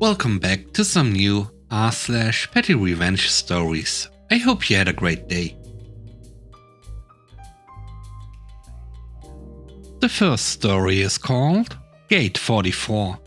Welcome back to some new r/PettyRevenge stories. I hope you had a great day. The first story is called Gate 44.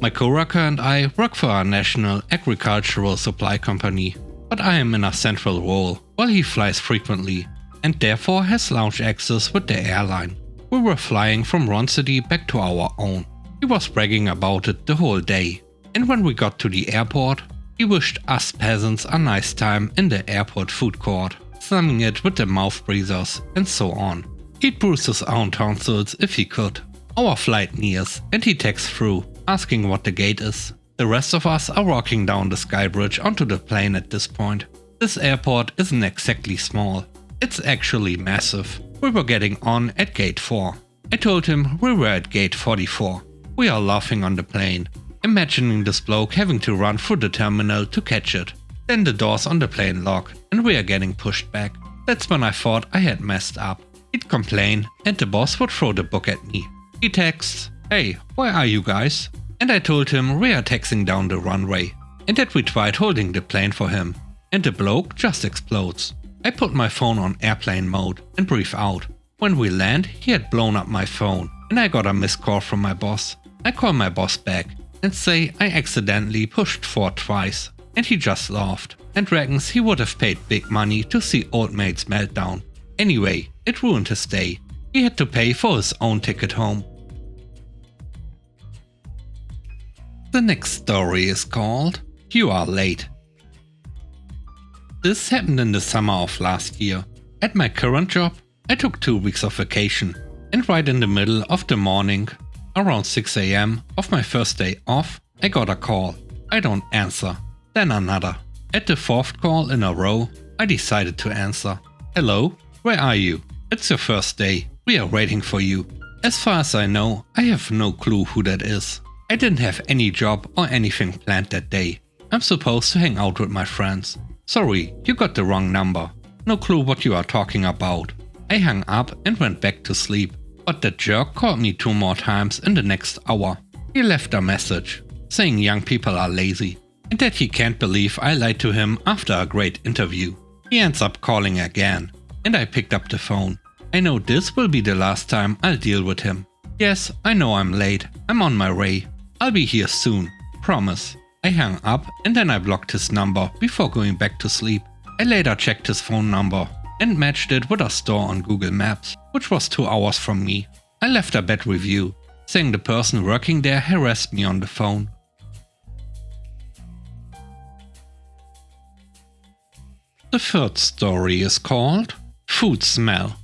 My coworker and I work for a national agricultural supply company, but I am in a central role while he flies frequently and therefore has lounge access with the airline. We were flying from one city back to our own. He was bragging about it the whole day, and when we got to the airport, he wished us peasants a nice time in the airport food court, slumming it with the mouth breathers and so on. He'd bruise his own tonsils if he could. Our flight nears and he texts through, asking what the gate is. The rest of us are walking down the sky bridge onto the plane at this point. This airport isn't exactly small, it's actually massive. We were getting on at gate 4. I told him we were at gate 44. We are laughing on the plane, imagining this bloke having to run through the terminal to catch it. Then the doors on the plane lock and we are getting pushed back. That's when I thought I had messed up. He'd complain and the boss would throw the book at me. He texts, "Hey, where are you guys?" And I told him we are taxiing down the runway and that we tried holding the plane for him. And the bloke just explodes. I put my phone on airplane mode and breathe out. When we land, he had blown up my phone and I got a missed call from my boss. I call my boss back and say I accidentally pushed forward twice, and he just laughed and reckons he would have paid big money to see old mate's meltdown. Anyway, it ruined his day. He had to pay for his own ticket home. The next story is called You Are Late. This happened in the summer of last year. At my current job, I took 2 weeks of vacation, and right in the middle of the morning, around 6 AM of my first day off, I got a call. I don't answer. Then another. At the 4th call in a row, I decided to answer. "Hello, where are you? It's your first day. We are waiting for you." As far as I know, I have no clue who that is. I didn't have any job or anything planned that day. I'm supposed to hang out with my friends. "Sorry, you got the wrong number. No clue what you are talking about." I hung up and went back to sleep. But that jerk called me 2 more times in the next hour. He left a message, saying young people are lazy, and that he can't believe I lied to him after a great interview. He ends up calling again, and I picked up the phone. I know this will be the last time I'll deal with him. "Yes, I know I'm late. I'm on my way. I'll be here soon. Promise." I hung up and then I blocked his number before going back to sleep. I later checked his phone number and matched it with a store on Google Maps, which was 2 hours from me. I left a bad review, saying the person working there harassed me on the phone. The third story is called Food Smell.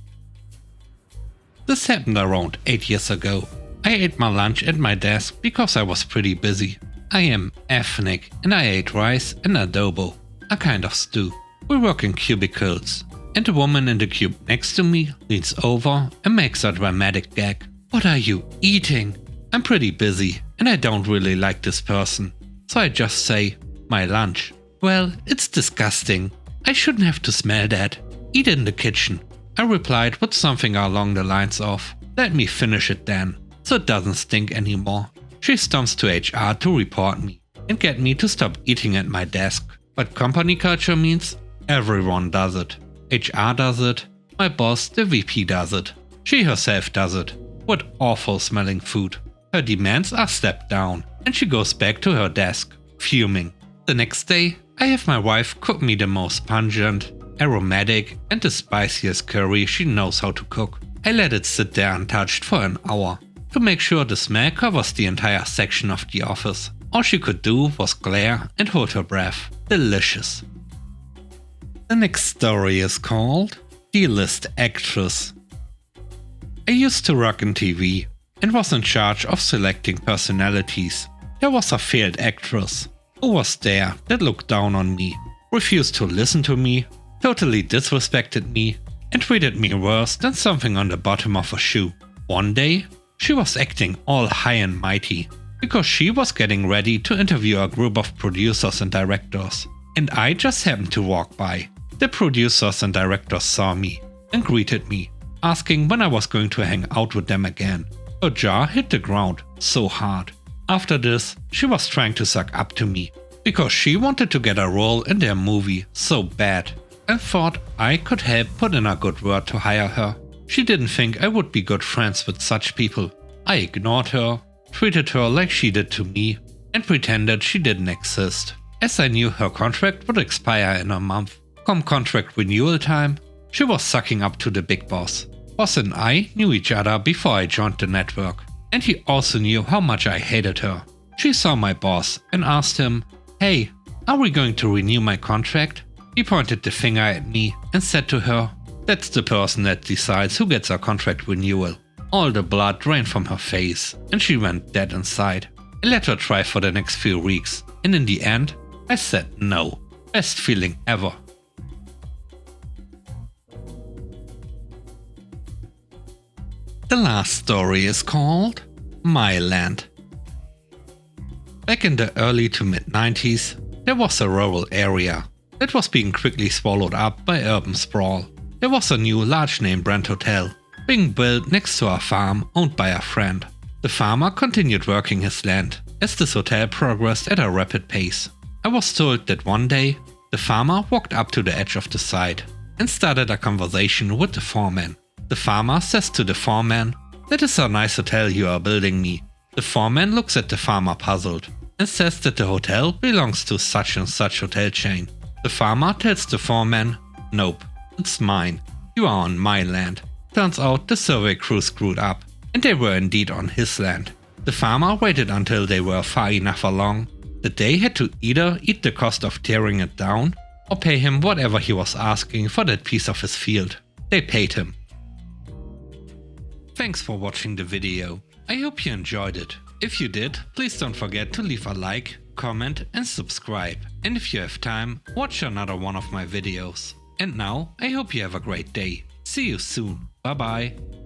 This happened around 8 years ago. I ate my lunch at my desk because I was pretty busy. I am ethnic and I ate rice and adobo, a kind of stew. We work in cubicles. And the woman in the cube next to me leans over and makes a dramatic gag. "What are you eating?" I'm pretty busy and I don't really like this person. So I just say, "My lunch." "Well, it's disgusting. I shouldn't have to smell that. Eat in the kitchen." I replied with something along the lines of, "Let me finish it then, so it doesn't stink anymore." She stomps to HR to report me and get me to stop eating at my desk. But company culture means everyone does it. HR does it, my boss, the VP, does it. She herself does it, with awful smelling food. Her demands are stepped down, and she goes back to her desk, fuming. The next day, I have my wife cook me the most pungent, aromatic, and the spiciest curry she knows how to cook. I let it sit there untouched for an hour, to make sure the smell covers the entire section of the office. All she could do was glare and hold her breath. Delicious. The next story is called D-List Actress. I used to work in TV and was in charge of selecting personalities. There was a failed actress who was there that looked down on me, refused to listen to me, totally disrespected me, and treated me worse than something on the bottom of a shoe. One day, she was acting all high and mighty because she was getting ready to interview a group of producers and directors, and I just happened to walk by. The producers and directors saw me and greeted me, asking when I was going to hang out with them again. Her jaw hit the ground so hard. After this, she was trying to suck up to me, because she wanted to get a role in their movie so bad, and thought I could help put in a good word to hire her. She didn't think I would be good friends with such people. I ignored her, treated her like she did to me, and pretended she didn't exist, as I knew her contract would expire in a month. Come contract renewal time, she was sucking up to the big boss. Boss and I knew each other before I joined the network, and he also knew how much I hated her. She saw my boss and asked him, "Hey, are we going to renew my contract?" He pointed the finger at me and said to her, "That's the person that decides who gets a contract renewal." All the blood drained from her face, and she went dead inside. I let her try for the next few weeks, and in the end, I said no. Best feeling ever. The last story is called My Land. Back in the early to mid-90s, there was a rural area that was being quickly swallowed up by urban sprawl. There was a new large name brand hotel being built next to a farm owned by a friend. The farmer continued working his land as this hotel progressed at a rapid pace. I was told that one day, the farmer walked up to the edge of the site and started a conversation with the foreman. The farmer says to the foreman, "That is a nice hotel you are building me." The foreman looks at the farmer puzzled and says that the hotel belongs to such and such hotel chain. The farmer tells the foreman, "Nope, it's mine. You are on my land." Turns out the survey crew screwed up, and they were indeed on his land. The farmer waited until they were far enough along that they had to either eat the cost of tearing it down or pay him whatever he was asking for that piece of his field. They paid him. Thanks for watching the video. I hope you enjoyed it. If you did, please don't forget to leave a like, comment and subscribe. And if you have time, watch another one of my videos. And now, I hope you have a great day. See you soon. Bye bye.